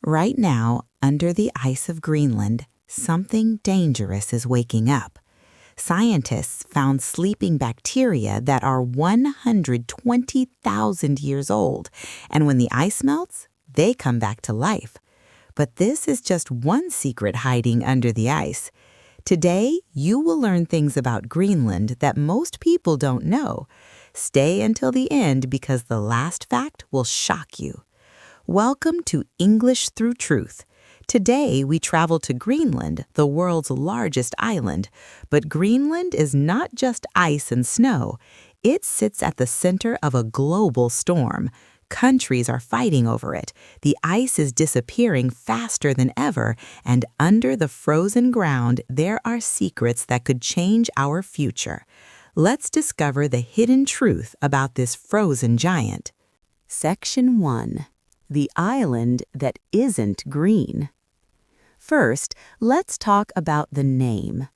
Right now, under the ice of Greenland, something dangerous is waking up. Scientists found sleeping bacteria that are 120,000 years old, and when the ice melts, they come back to life. But this is just one secret hiding under the ice. Today, you will learn things about Greenland that most people don't know. Stay until the end because the last fact will shock you. Welcome to English Through Truth. Today, we travel to Greenland, the world's largest island. But Greenland is not just ice and snow. It sits at the center of a global storm. Countries are fighting over it. The ice is disappearing faster than ever, and under the frozen ground, there are secrets that could change our future. Let's discover the hidden truth about this frozen giant. Section 1. The island that isn't green. First, let's talk about the name.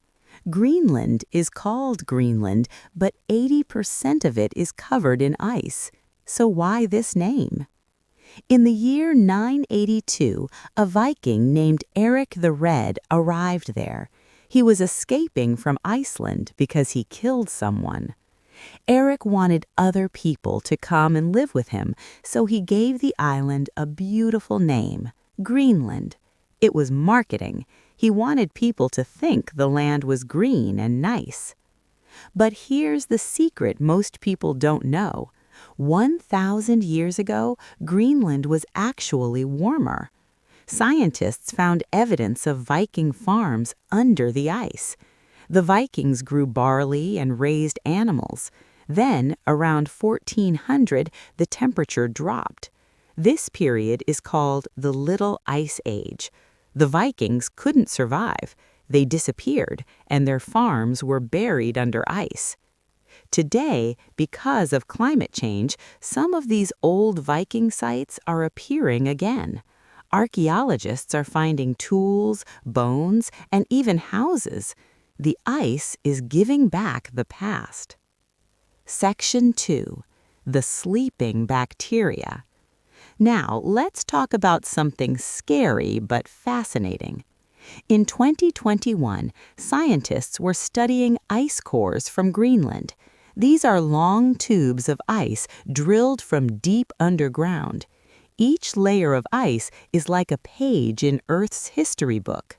Greenland is called Greenland, but 80% of it is covered in ice. So why this name? In the year 982, a Viking named Eric the Red arrived there. He was escaping from Iceland because he killed someone. Eric wanted other people to come and live with him, so he gave the island a beautiful name, Greenland. It was marketing. He wanted people to think the land was green and nice. But here's the secret most people don't know. 1,000 years ago, Greenland was actually warmer. Scientists found evidence of Viking farms under the ice. The Vikings grew barley and raised animals. Then, around 1400, the temperature dropped. This period is called the Little Ice Age. The Vikings couldn't survive. They disappeared, and their farms were buried under ice. Today, because of climate change, some of these old Viking sites are appearing again. Archaeologists are finding tools, bones, and even houses. The ice is giving back the past. Section 2. The sleeping bacteria. Now, let's talk about something scary but fascinating. In 2021, scientists were studying ice cores from Greenland. These are long tubes of ice drilled from deep underground. Each layer of ice is like a page in Earth's history book.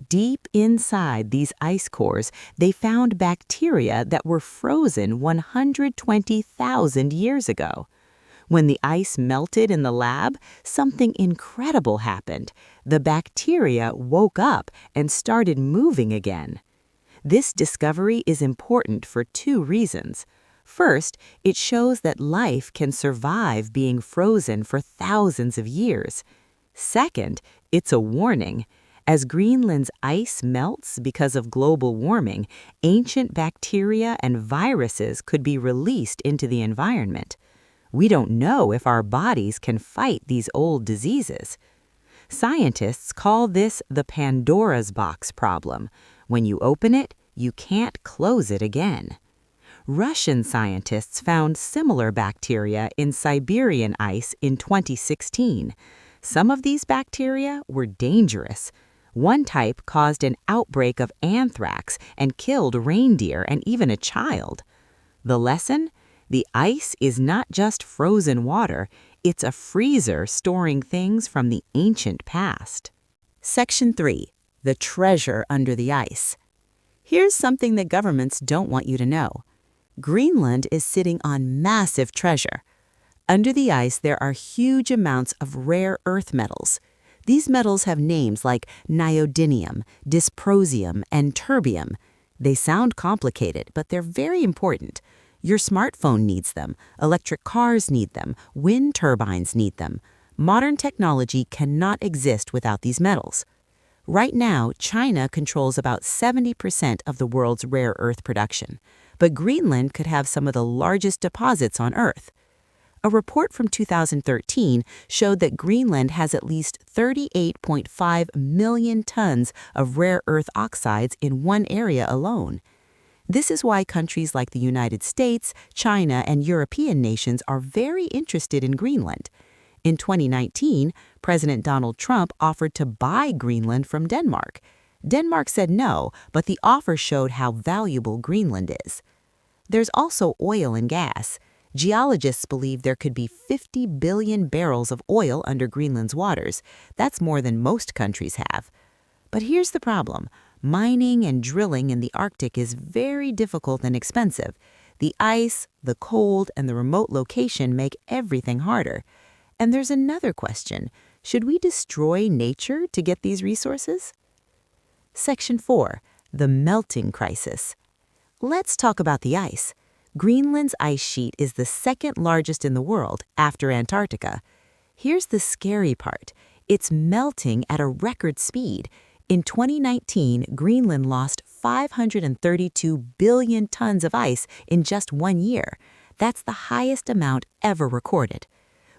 Deep inside these ice cores, they found bacteria that were frozen 120,000 years ago. When the ice melted in the lab, something incredible happened. The bacteria woke up and started moving again. This discovery is important for two reasons. First, it shows that life can survive being frozen for thousands of years. Second, it's a warning. As Greenland's ice melts because of global warming, ancient bacteria and viruses could be released into the environment. We don't know if our bodies can fight these old diseases. Scientists call this the Pandora's box problem. When you open it, you can't close it again. Russian scientists found similar bacteria in Siberian ice in 2016. Some of these bacteria were dangerous. One type caused an outbreak of anthrax and killed reindeer and even a child. The lesson? The ice is not just frozen water, it's a freezer storing things from the ancient past. Section 3. The treasure under the ice. Here's something that governments don't want you to know. Greenland is sitting on massive treasure. Under the ice, there are huge amounts of rare earth metals. These metals have names like neodymium, dysprosium, and terbium. They sound complicated, but they're very important. Your smartphone needs them, electric cars need them, wind turbines need them. Modern technology cannot exist without these metals. Right now, China controls about 70% of the world's rare earth production, but Greenland could have some of the largest deposits on Earth. A report from 2013 showed that Greenland has at least 38.5 million tons of rare earth oxides in one area alone. This is why countries like the United States, China, and European nations are very interested in Greenland. In 2019, President Donald Trump offered to buy Greenland from Denmark. Denmark said no, but the offer showed how valuable Greenland is. There's also oil and gas. Geologists believe there could be 50 billion barrels of oil under Greenland's waters. That's more than most countries have. But here's the problem. Mining and drilling in the Arctic is very difficult and expensive. The ice, the cold, and the remote location make everything harder. And there's another question. Should we destroy nature to get these resources? Section 4. The melting crisis. Let's talk about the ice. Greenland's ice sheet is the second largest in the world after Antarctica. Here's the scary part. It's melting at a record speed. In 2019, Greenland lost 532 billion tons of ice in just 1 year. That's the highest amount ever recorded.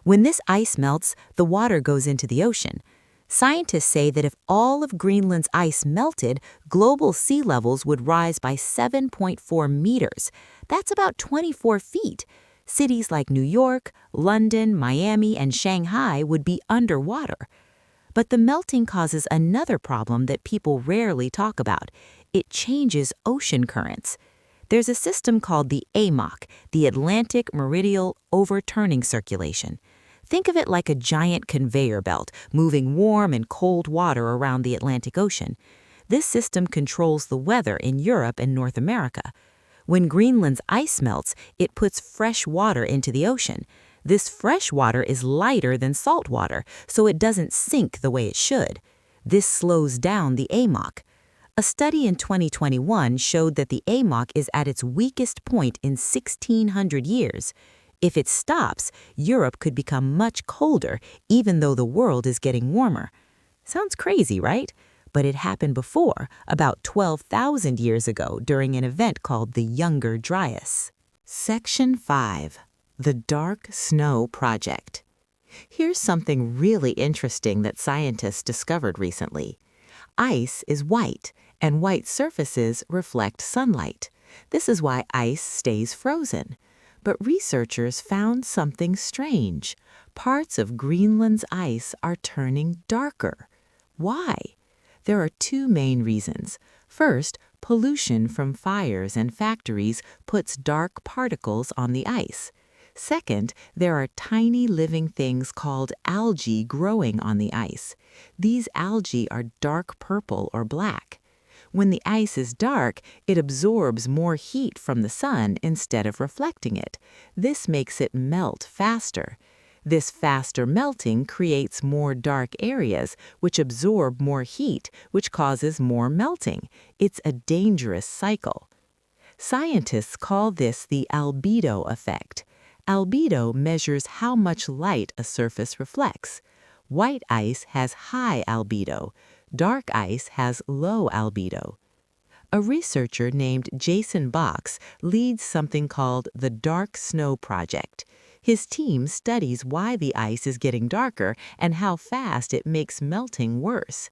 When this ice melts, the water goes into the ocean. Scientists say that if all of Greenland's ice melted, global sea levels would rise by 7.4 meters. That's about 24 feet. Cities like New York, London, Miami, and Shanghai would be underwater. But the melting causes another problem that people rarely talk about. It changes ocean currents. There's a system called the AMOC, the Atlantic Meridional Overturning Circulation. Think of it like a giant conveyor belt moving warm and cold water around the Atlantic Ocean. This system controls the weather in Europe and North America. When Greenland's ice melts, it puts fresh water into the ocean. This fresh water is lighter than salt water, so it doesn't sink the way it should. This slows down the AMOC. A study in 2021 showed that the AMOC is at its weakest point in 1,600 years. If it stops, Europe could become much colder, even though the world is getting warmer. Sounds crazy, right? But it happened before, about 12,000 years ago, during an event called the Younger Dryas. Section 5. The Dark Snow Project. Here's something really interesting that scientists discovered recently. Ice is white, and white surfaces reflect sunlight. This is why ice stays frozen. But researchers found something strange. Parts of Greenland's ice are turning darker. Why? There are two main reasons. First, pollution from fires and factories puts dark particles on the ice. Second, there are tiny living things called algae growing on the ice. These algae are dark purple or black. When the ice is dark, it absorbs more heat from the sun instead of reflecting it. This makes it melt faster. This faster melting creates more dark areas, which absorb more heat, which causes more melting. It's a dangerous cycle. Scientists call this the albedo effect. Albedo measures how much light a surface reflects. White ice has high albedo. Dark ice has low albedo. A researcher named Jason Box leads something called the Dark Snow Project. His team studies why the ice is getting darker and how fast it makes melting worse.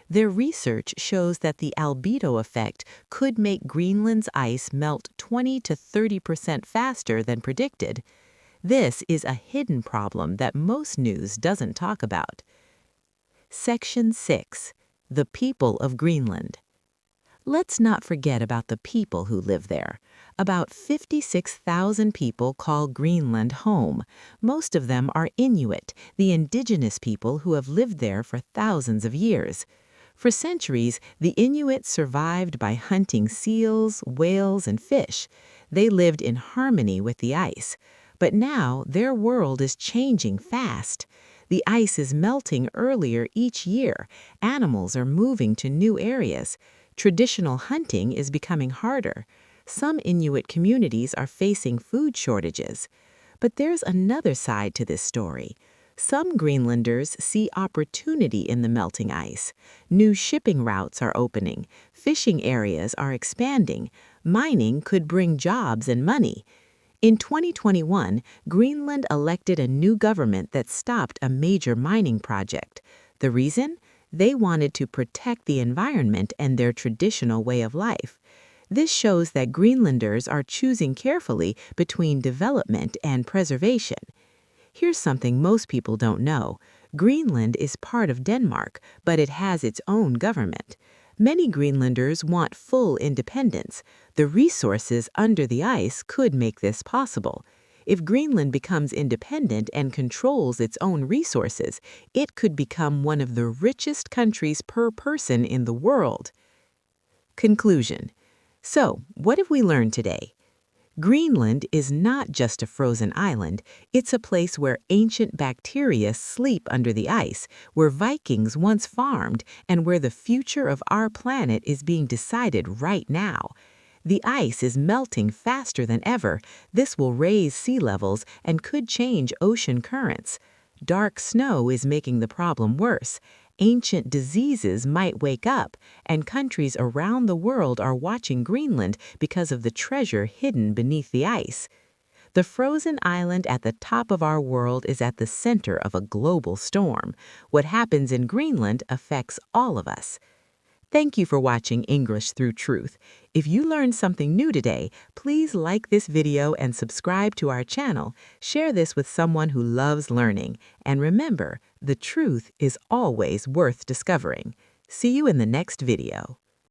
Their research shows that the albedo effect could make Greenland's ice melt 20 to 30% faster than predicted. This is a hidden problem that most news doesn't talk about. Section 6. The people of Greenland. Let's not forget about the people who live there. About 56,000 people call Greenland home. Most of them are Inuit, the indigenous people who have lived there for thousands of years. For centuries, the Inuit survived by hunting seals, whales, and fish. They lived in harmony with the ice. But now their world is changing fast. The ice is melting earlier each year. Animals are moving to new areas. Traditional hunting is becoming harder. Some Inuit communities are facing food shortages. But there's another side to this story. Some Greenlanders see opportunity in the melting ice. New shipping routes are opening. Fishing areas are expanding. Mining could bring jobs and money. In 2021, Greenland elected a new government that stopped a major mining project. The reason? They wanted to protect the environment and their traditional way of life. This shows that Greenlanders are choosing carefully between development and preservation. Here's something most people don't know. Greenland is part of Denmark, but it has its own government. Many Greenlanders want full independence. The resources under the ice could make this possible. If Greenland becomes independent and controls its own resources, it could become one of the richest countries per person in the world. Conclusion. So, what have we learned today? Greenland is not just a frozen island, it's a place where ancient bacteria sleep under the ice, where Vikings once farmed, and where the future of our planet is being decided right now. The ice is melting faster than ever. This will raise sea levels and could change ocean currents. Dark snow is making the problem worse. Ancient diseases might wake up, and countries around the world are watching Greenland because of the treasure hidden beneath the ice. The frozen island at the top of our world is at the center of a global storm. What happens in Greenland affects all of us. Thank you for watching English Through Truth. If you learned something new today, please like this video and subscribe to our channel. Share this with someone who loves learning. And remember, the truth is always worth discovering. See you in the next video.